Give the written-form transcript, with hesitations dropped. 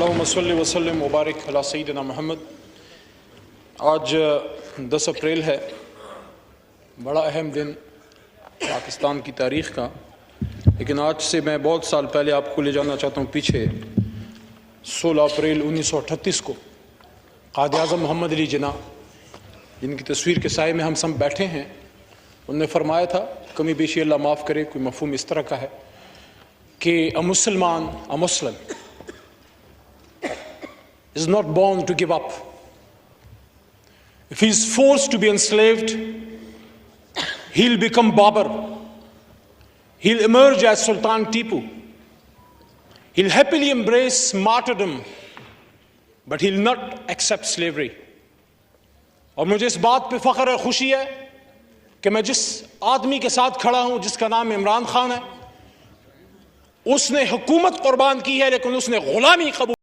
अल्लाहुम्मा सल्लि व सल्लिम व बारिक अला सय्यिदिना मोहम्मद। आज 10 अप्रैल है, बड़ा अहम दिन पाकिस्तान की तारीख़ का। लेकिन आज से मैं बहुत साल पहले आपको ले जाना चाहता हूँ पीछे। 16 अप्रैल 1938 को क़ायद आज़म मोहम्मद अली जिन्ना, जिनकी तस्वीर के साए में हम सब बैठे हैं, उन्होंने फरमाया था, कमी बेशी अल्लाह माफ़ करे, कोई मफ़हूम इस तरह का है कि अ मुस्लिम is not born to give up. If he is forced to be enslaved, he'll become Babur. He'll emerge as Sultan Tipu. He'll happily embrace martyrdom, but he'll not accept slavery. और मुझे इस बात पे फ़ख्र है, खुशी है कि मैं जिस आदमी के साथ खड़ा हूं, जिसका नाम इमरान खान है, उसने हुकूमत कुर्बान की है, लेकिन उसने गुलामी कबूल